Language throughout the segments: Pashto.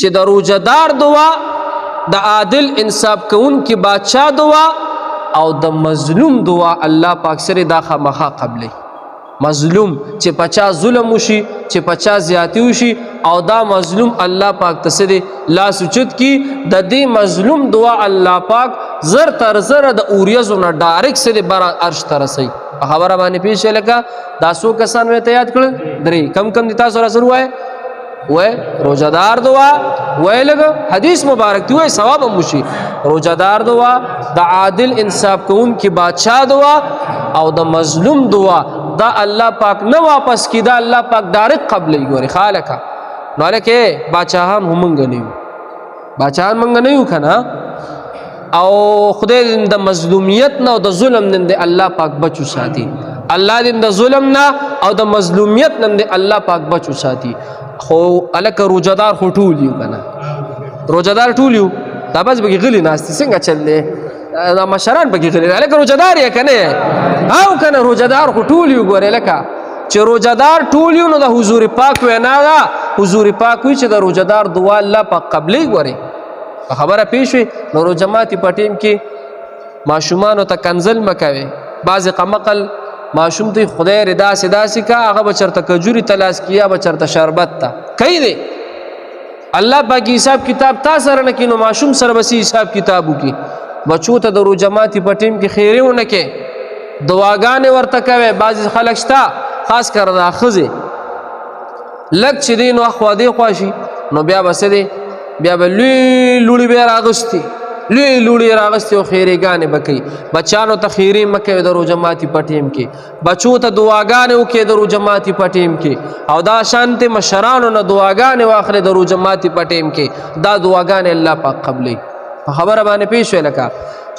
چې د روزدار دعا، د عادل انصاف کوونکي بادشاہ دعا او د مظلوم دعا الله پاک سره دا خامخا قبلې. مظلوم چې پچا ظلم وشي، چې پچا زیاتی وشي او دا مظلوم الله پاک ته سره لاس اوچت کی، د دې مظلوم دعا الله پاک زر تر زر د اوریزو نه ډایرکټ سره بر عرش ته رسي. خبره باندې پیښ لکه دا څو کسان مې ته یاد کړل، درې کم کم دي تاسو سره وای وای روزدار دعا وای لګ حدیث مبارک دی وای ثواب هم وشي. روزدار دعا، د عادل انصاف کوونکي بادشاہ دعا او د مظلوم دعا دا الله پاک نه واپس کی، دا الله پاک ډایرکټ قبلې. ګوري خالقا نو لکه بادشاہان هم غنیو، بادشاہان منګ نه یو کنه، او خدای د مظلومیت نه او د ظلم نه الله پاک بچو ساتي. الله دې د ظلم نه او د مظلومیت نه الله پاک بچو ساتي. خو الک روزدار خو ټول یو کنه، روزدار ټول یو، دا بس بګی غلی ناستي څنګه چل دی، دا مشران بګی غلی الک روزدار یې کنه او کنه روزدار خو ټول یو. ګوره لکه چې روزدار ټول یو نو د حضور پاک وینا دا حضور پاک وی چې د روزدار دعا الله پاک قبلې. ګوره خبره پیښ وي نو روزماتي په ټیم کې ماشومان ته کنزل مکوي. بعض قمقل ماشوم ته خدای ردا سدا سکا هغه بچرته کجوري تلاش کیا بچرته شربت تا کوي دی. الله پاک حساب کتاب تا سره نه کینو ماشوم سره بسی حساب کتابو کی. بچو ته د روزماتي په ټیم کې خیرونه کې دعاګانې ورته کوي. بعض خلک شتا خاص کر دا خزه لک چې دین واخوا دی خواشي نو بیا بس دی بیا به لوی لوړي بیا راغستي، لوی لوړي راغستي او خیرېګانې به کوي. بچانو ته خیرې مه کوي د روزماتي په ټیم کې، بچو ته دعاګانې وکړي د روزماتي په ټیم کې، او دا شانتې مشرانو نه دعاګانې واخلي د روزماتي په ټیم کې. دا دعاګانې الله پاک قبلې. په خبره باندې پیښ وی لکه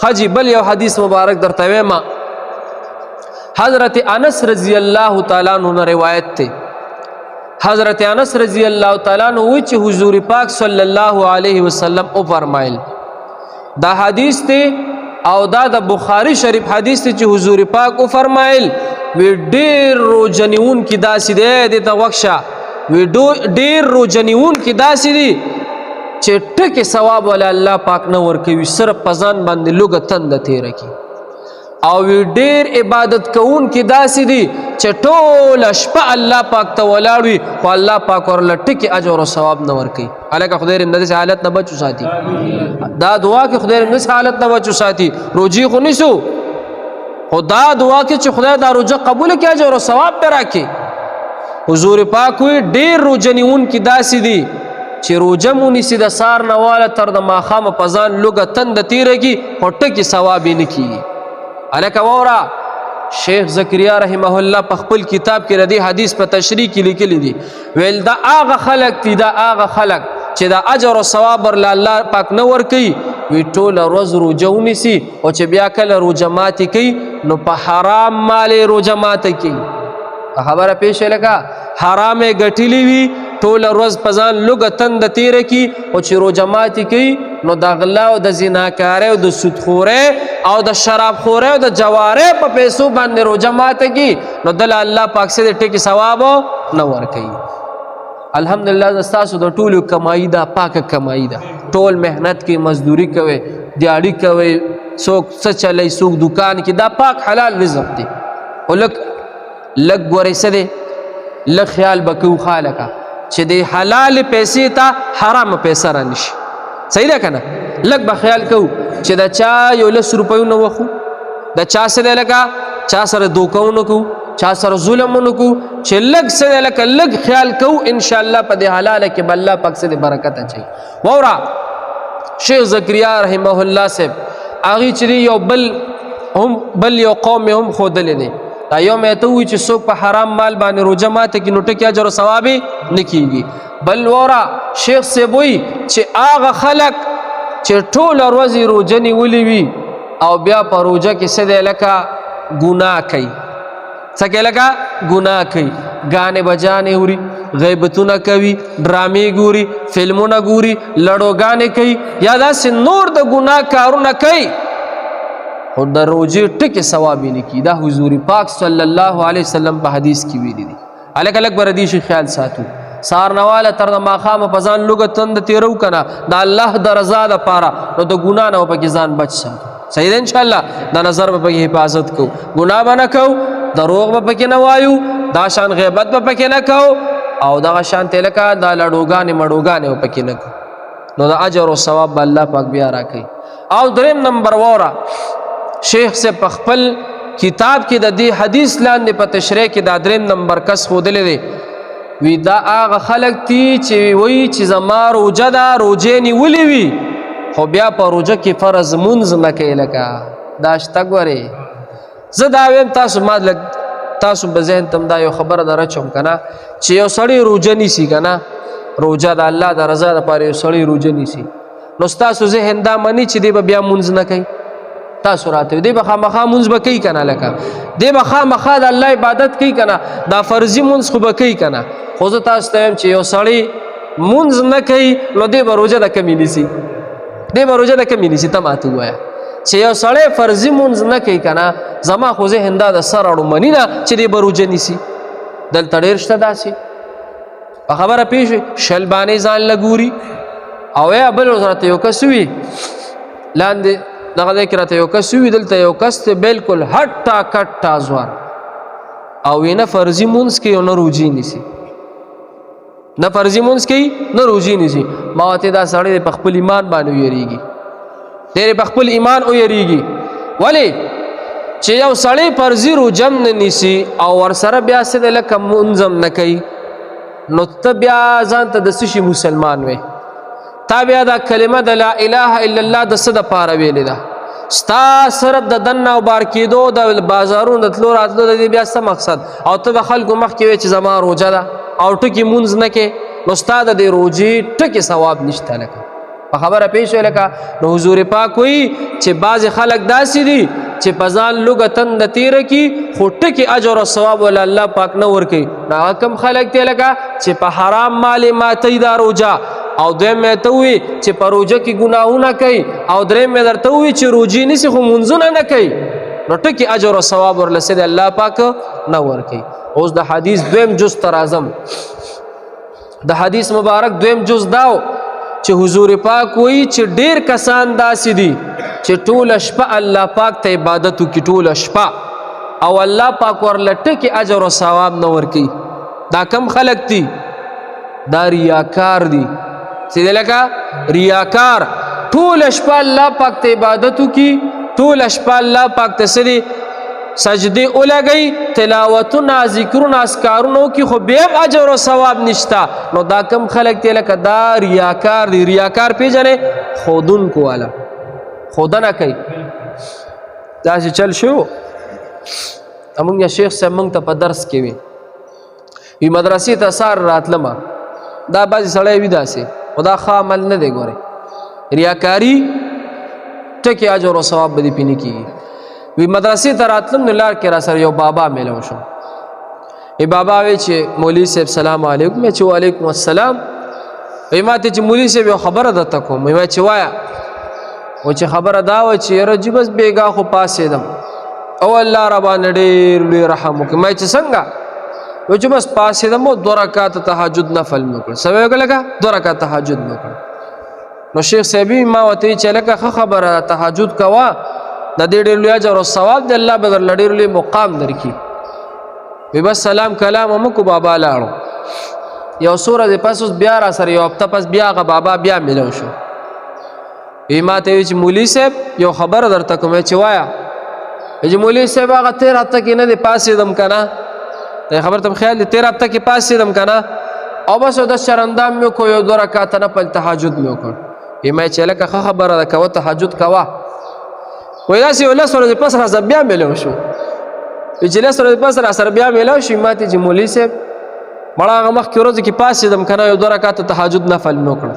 خجی بل یو حدیث مبارک درته وایم. حضرت انس رضی الله تعالی عنہ روایت ته، حضرت انس رضی اللہ تعالیٰ عنہ وی چې حضور پاک صلی الله علیه وسلم او فرمایل. دا حدیث ته او دا د بخاری شریف حدیث ته چې حضور پاک او فرمایل وی ډیر روزنیون کی داسې دی د وښه، وی ډیر روزنیون کی داسې دی چې ټکه ثواب ول الله پاک نه ورکوي، صرف پزان باندې لوګ تند تیر کی. او ډیر عبادت کوون کی داسې دی چې ټول شپه الله پاک ته ولاړ وي خو الله پاک ورله ټکي اجر او ثواب نه ورکوي. الکه خدای دې د حالت نه بچو ساتي. دا دعا کې خدای دې د حالت نه بچو ساتي. روزي خو نسو خدا دعا کې چې خدای دا روزه قبول کړي اجر او ثواب پر راکړي. حضور پاک وي ډیر روزنیون کی داسې دی چې روزه مونږ سي د سار نواله تر د ماخام پزان لوګ تند تیرږي او ټکي ثواب نه کیږي. الکه وورا شیخ زکریا رحمه الله په خپل کتاب کې ردی حدیث په تشریح کې لیکلی دی، ویل دا هغه خلق دي، دا هغه خلق چې دا اجر او ثواب ور الله پاک نه ور کوي. وی ټول روز روزه ونیسي او چې بیا کله روزه ماتي کوي نو په حرام مال روزه ماتي کوي. خبره پیښ لکه حرام ګټلی وي ټول روز پزان لوګ تند تیر کی او چې روزه ماتي کوي نو د غلا او د زناکارۍ او د سودخورۍ او د شرابخورۍ او د جوارۍ په پیسو باندې روزه ماته کی نو دل الله پاک سے ټکی ثواب نه ورکوي. الحمدلله تاسو د ټولو کمائی دا پاکه کمائی دا، ټول مهنت کې مزدوری کوي، دیاړي کوي، څوک څه چلی څوک دکان کې، دا پاک حلال رزق دی. او لږ ګورئ څه دی، لږ خیال به کوو خالقه چې د حلال پیسې ته حرام پیسې را نشي. صحیح ده کنه؟ لږ به خیال کوو چې د چا یو 10 روپیو نه وخو، د چا سره لکه چا سره دوکه ونه کوو، چا سره ظلم ونه کوو، چې لږ سره لکه لږ خیال کوو ان شاء الله په دې حلاله کې به الله پاک سره برکت اچي. وورا شیخ زکریا رحمه الله صاحب هغه چې بل یو قوم هم خودلې دي. دا یو مې ته وی چې څوک په حرام مال باندې روزه ماته کې نو ټکی اجر او ثواب نه کیږي. بل ورا شیخ صاحب وی چې هغه خلق چې ټول ورځ روزه نیولې وي او بیا په روزه کې څه دی لکه ګناه کوي، څه کوي لکه ګناه کوي، غانې بجانې اوري، غیبتونه کوي، ډرامې ګوري، فلمونه ګوري، لړوګانې کوي یا داسې نور د ګناه کارونه کوي او د روزې ټکي ثواب نه کی. دا حضور پاک صلی الله علیه وسلم په حدیث کې ویلي دي. الګ الګ بر حدیث خیال ساتو. سار نواله تر د ماښامه په ځان لوږه تنده تېرو که نه د الله د رضا دپاره نو د ګناه نه به پکې ځان بچ ساتو. صحیح ده انشاءالله. د نظر به پکې حفاظت کوو، ګناه به نه کوو، دروغ به پکې نه وایو، دا شان غیبت به پکې نه کوو، او دغه شانتې لکه دا لډوګانې مډوګانې به پکې نه کوو. نو د اجر او ثواب به الله پاک بیا راکوي. او دریم نمبر واوره، شیخ صاحب په خپل کتاب کې د دې حدیث لاندې په تشریح کې دا دریم نمبر کس ښودلی دی. وی دا هغه خلک دي چې وایي چې زما روجه ده، روجې نیولې وي خو بیا په روجه کې فرض مونځ نه کوي. لکه دا شته ګورې. زه دا ویم تاسو به ذهن ته دا یو خبره در اچوم که نه چې یو سړی روجه نیسي که نه، روجه د الله د رضا دپاره یو سړی روجه نیسي، نو ستاسو ذهن دا مني چې دی به بیا مونځ نه کوي. تاسو راته دی به خامخا مونځ به کوي که نه، لکه دی به خامخا د الله عبادت کوي که نه، دا فرضي مونځ خو به کوي که نه. خو زه تاسو ته وایم چې یو سړی مونځ نه کوي نو دی به روجه د کمې نیسي، دی به روجه د کمې نیسي. ته ماته ووایه چې یو سړی فرضي مونځ نه کوي که نه، زما خو ذهن دا د سر اړو مني نه چې دی به روجه نیسي. دلته ډېر شته داسې په خبره پوه شوې، شل بانې ځان له ګوري او یا بل ورځ راته یو کس وي لاندې دغه ځای کې راته یو کس وي، دلته یو کس دی بالکل هټا کټا ځوان او نه فرضي مونځ کوي او نه روجې نیسي، نه فرضي مونځ کوي نه روجې نیسي. ما ورته دا سړی په خپل ایمان باندې ویریږي، ډېرې په خپل ایمان ویریږي. ولې چې یو سړی فرضي روجه هم نه نیسي او ورسره بیا څه دی لکه مونځ هم نه کوي، نو ته بیا ځان ته د څه شي مسلمان وې؟ تا بیا دا کلمه د لا اله الا الله د څه دپاره ویلې ده؟ ستا صرف د دننه او بار کېدو د بازارونو د تلو راتلو د دې بیا څه مقصد؟ او ته د خلکو مخکې وایې چې زما روجه ده او ټکي مونځ نه کې، نو ستا د دې روجې ټکي ثواب نشته. لکه په خبره پوه شوې؟ لکه نو حضور پاک وایي چې بعضې خلک داسې دي چې په ځان لوږه تنده تېره کړي خو ټکي اجر او ثواب ولا الله پاک نه ورکوي. نو هغه کوم خلک دی لکه چې په حرام مال یې ماتوي دا روجه، او دویم مې ته ووي چې په روجه کې ګناهونه کوي، او دریم مې درته ووي چې روجې نیسي خو مونځونه نه کوي، نو ټکي اجر او ثواب ورله څه دی الله پاک نه ورکوي. اوس د حدیث دویم جز ته راځم. د حدیث مبارک دویم جز داو چې حضور پاک وایي چې ډېر کسان داسې دي چې ټوله شپه الله پاک ته عبادت وکړي، ټوله شپه، او الله پاک ورله ټکي اجر او ثواب نه ورکوي. دا کم خلک دي؟ دا ریاکار دي. څه دی لکه ریاکار، ټوله شپه الله پاک ته عبادت وکړي، ټوله شپه الله پاک ته څه دی سجدې ولګوي، تلاوتونه ذکرونه اذکارونه وکړي، خو بیا هم اجر او ثواب نشته. نو دا کم خلک دی لکه دا ریاکار دي. ریاکار پیژنې؟ ښودونکو والا، ښودنه کوي. داسې چل شو زمونږ شیخ صاحب مونږ ته په درس کې وي مدرسې ته سار راتلمه، دا بعضې سړی وي داسې، خو دا ښه عمل نه دی. ګورئ ریاکاري ټکي اجر او ثواب به دې پې نه کېږي. وی مدرسې ته راتلم نو لار کې را سره یو بابا میلو شو. ای بابا وی چې مولوي صاحب سلام علیکم. چې وعلیکم السلام. وی ما ته چې مولوي صاحب یو خبره درته کوم. وی ما چې وایه. و چې خبره دا وه چې یاره جي بس بېګا خو پاڅېدم او الله را باندې ډېر لوی رحم وکړي. ما چې څنګه؟ و چې بس پاڅېدم او 2 رکعاته تهجد نفل مې وکړه. څه مې وکړه؟ لکه 2 رکعاته تهجد مې وکړه. نو شیخ صاحبي ما ورته ویل چې لکه ښه خبره تهجد کوه، د دې ډېر لوی اجر او ثواب دی، الله به درله ډېر لوی مقام درکړي. وی بس سلام کلام هم وکړو، بابا لاړو. یو څو ورځې پس اوس بیا را سره یو هفته پس بیا هغه بابا بیا میلو شو. وی ما ته وی چې مولوي صاحب یو خبره درته کوم. چې وایه. چې مولوي صاحب هغه 13 هفته کې نه دی پاڅېدم که نه، ته خبر ته خیال دی 13 هفته کې پاڅېدم که نه، او بس د شرندام مې وکړو، یو 2 رکعاته نفل تهجد مې وکړ. وی ما چې لکه ښه خبره ده، کوه تهجد کوه. وی داسې یو 10 ورځې پس را سره بیا میلو شو. وی چې 10 ورځې پس را سره بیا میلو شو، ما ته چې مولوي صاحب مړه هغه مخکې ورځو کې پاڅېدم که نه، یو 2 رکعاته تهجد نفل مې وکړه.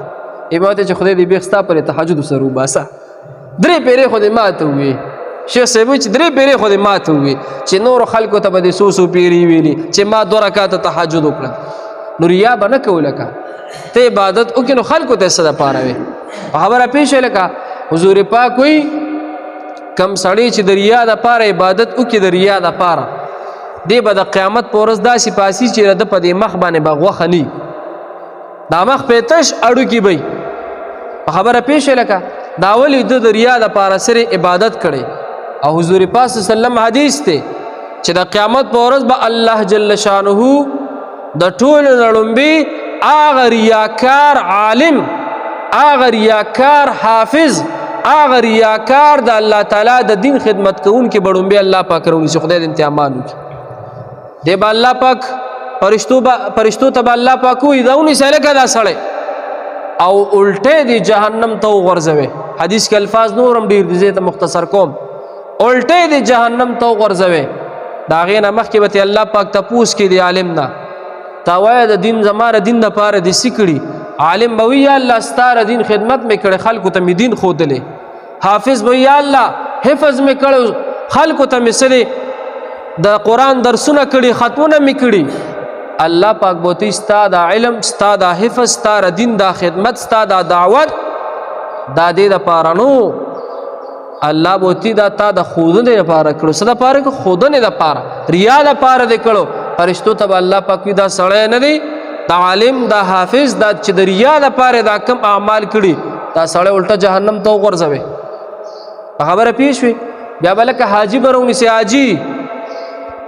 ای ما ته چې خدای دې بېخ ستا پرې تهجد سره وباسه. 3 پیرې خو دې ما ته وویې. شیخ صاحب وایي چې 3 پیرې خو دې ما ته وویې چې نورو خلکو ته به دې څو پیرې ویلي چې ما 2 رکعاته تهجد وکړه. نو ریا به نه کوو. لکه ته عبادت وکړې نو خلکو ته څه دپاره وې؟ په خبره پوه شوې؟ لکه حضور پاک وایي کم سړی چې د ریا دپاره عبادت وکړي، د ریا دپاره، دی به د قیامت په ورځ داسې پاسي چې د په دې مخ باندې به غوښه نه وي، دا مخ پېتش اړو کې وي خبره پیښ لکه دا ولی د ریا د پاره سره عبادت کړي او حضور پاک صلی الله علیه وسلم حدیث ته چې د قیامت په ورځ به الله جل شانه د ټول نړمبي اغه ریاکار عالم اغه ریاکار حافظ اغه ریاکار د الله تعالی د دین خدمت کوونکي بړومبي الله پاک رونی چې خدای د امتحان وکړي دی به الله پاک فرشتو ته الله پاک وي دا ونی سره کدا سړی او الټه دی جهنم ته ورځوي حدیث کې الفاظ نورم ډیر دي زه ته مختصر کوم الټه دی جهنم ته ورځوي دا غینه مخکې به الله پاک تپوس کې دی عالم نه تا وای د دین زماره دین د پاره د سکړي عالم به وی یا الله ستاره دین خدمت می کړي خلکو ته می دین خودلې حافظ به یا الله حفظ می کړو خلکو ته می سره د قران درسونه کړي ختمونه می کړي الله پاک بوتی ستا د علم ستا د حفظ ستا د دین د خدمت ستا د دعوت دا دې د پاره نو الله بوتی دا تا د خودنه لپاره کړو څه د پاره کو خودنه د پاره ریا د پاره د کړو فرشتو ته الله پاک دا سړی نه دی دا عالم دا حافظ دا چې د ریا د پاره دا کم اعمال کړي دا سړی الټه جهنم ته ورځوي خبره پیښ وي بیا بلکه حاجی برونی سي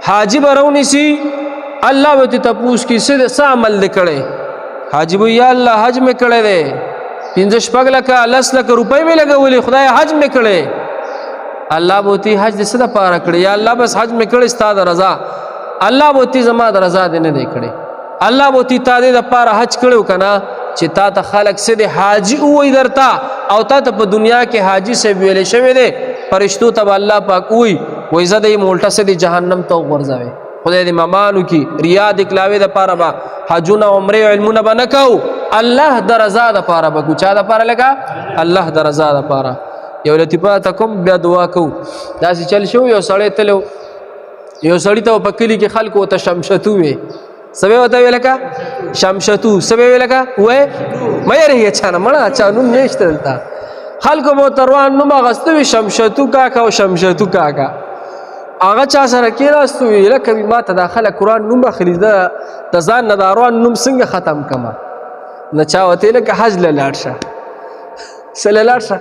حاجی برونی سي الله وتی تپوس کی څه عمل وکړي حاجی وی یا الله حج مې کړی دی 15 شپږ لکه 10 لکه روپۍ مې لګولې خدای حج مې کړی الله وتی حج دې څه د پاره کړی یا الله بس حج مې کړی ستا د رضا الله وتی زما د رضا دې نه دی کړی الله وتی تا دې د پاره حج کړو کنه چې تا ته خلق سه دې حاجی وې درتا او تا ته په دنیا کې حاجی سه ویلې شوی دی فرشتو ته الله پاک وې زده مولټه سه دې جهنم ته ورځوي خدای دې ممانو کی ریا د کلاوي د پاره با حجونه عمره علمونه بنکاو الله د رضا د پاره به چا د پاره لگا الله د رضا د پاره یو لطیفه تکم بیا دعا کو داسې چل شو یو سړی تلو یو سړی ته په کلی کې خلکو ته شمشتو وي سبه وته ویلکا شمشتو سبه ویلکا وې مې رہی چانه مړه چانو نشته دلته خلکو مو تروان نو مغستوي شمشتو کاکا او شمشتو کاکا هغه چا سره کېناستو لکه ما ته داخله قرآن نوم اخلي د ځان نه د اروان نوم څنګه ختم کما نه چا وته لکه حج له لاړ شه سله لاړ شه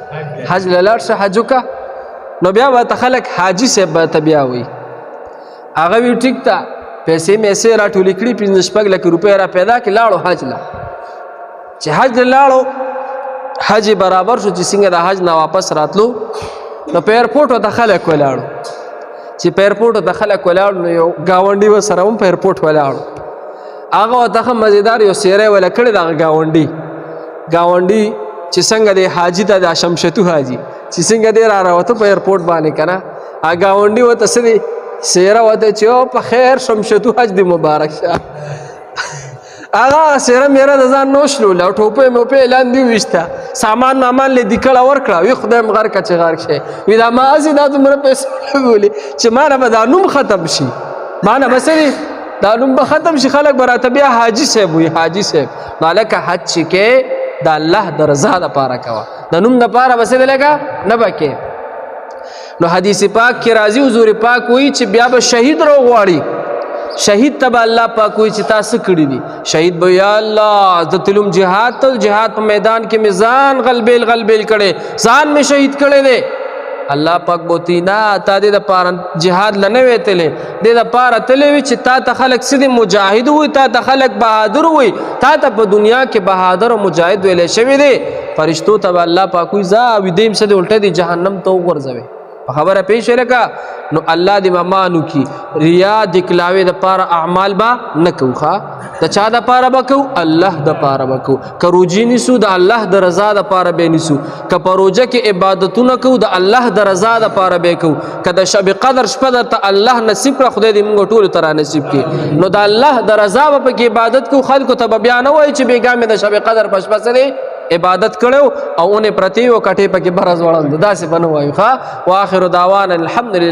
حج له لاړ شه حج وکړه نو بیا به خلک حاجي صاحب به ته بیا وي هغه وی ټیک ته پیسې میسې راټولې کړي 15 شپږ لکه روپۍ را پیدا کړي لاړو حج له چې حج له لاړو حج برابر شو چې څنګه د حج نه واپس راتلو نو په ایرپورټ ته خلک ولاړو چې په ایرپورټ ته خلک ولاړو نو یو گاونډي و سره هم په ایرپورټ ولاړو هغه ته مزیدار یو سیره ولا کړی دا گاونډي چې څنګه د حاجی ته د شمشتو حاجی چې څنګه د را راوته په ایرپورټ باندې کنه هغه گاونډي وته سړي سیره وته چې په خیر شمشتو حج دی مبارک شه هغه سیره میرا د ځان نوشلو لا ټوپه مې په اعلان دی وشته سامان مامان له دکړه ورکړه وی خدای مغر کچ غار شه وی دا ما ازي دا تمره پیسې ولې چې ما نه دا نوم ختم شي ما نه بسري دا نوم به ختم شي خلک براته بیا حاجی صاحب وی حاجی صاحب مالک حج کې د الله د رضا لپاره کوا د نوم لپاره بسې لګا نه بکې نو حدیث پاک کې راځي حضور پاک وی چې بیا به شهید رو غواړي شهید تبا الله پاک وی چې تاسو کړی دي شهید به یا الله د تلم جهاد په میدان کې میزان غلبیل کړي ځان می شهید کړي دي الله پاک بوتینا تا دې د پاره جهاد لنه ویتلې دې د پاره تلې وی چې تا ته خلق سید مجاهد وي تا ته خلق بهادر وي تا ته په دنیا کې بهادر او مجاهد ویلې شوی دي فرشتو ته الله پاک وی زا وی دیم سده الټه دي جهنم ته ورځوي خبره پیښ لکه نو الله دې ممانو کی ریا دکلاوي د پاره اعمال با نکوخه د چا د پاره بکو الله د پاره بکو کروجی نسو د الله د رضا د پاره به نسو ک پروجه کې عبادتونه کو د الله د رضا د پاره به کو کله شب قدر شپه ته الله نصیب کړ خدای دې موږ ټول تر نصیب کړي نو د الله د رضا په کې عبادت کو خلکو ته بیان وای چې بیګامه د شب قدر پښپا سره عبادت کړو او اونې پرتی او کټې پکې برز وړاند داسې بنوایو ښا واخر دعوانا الحمدلله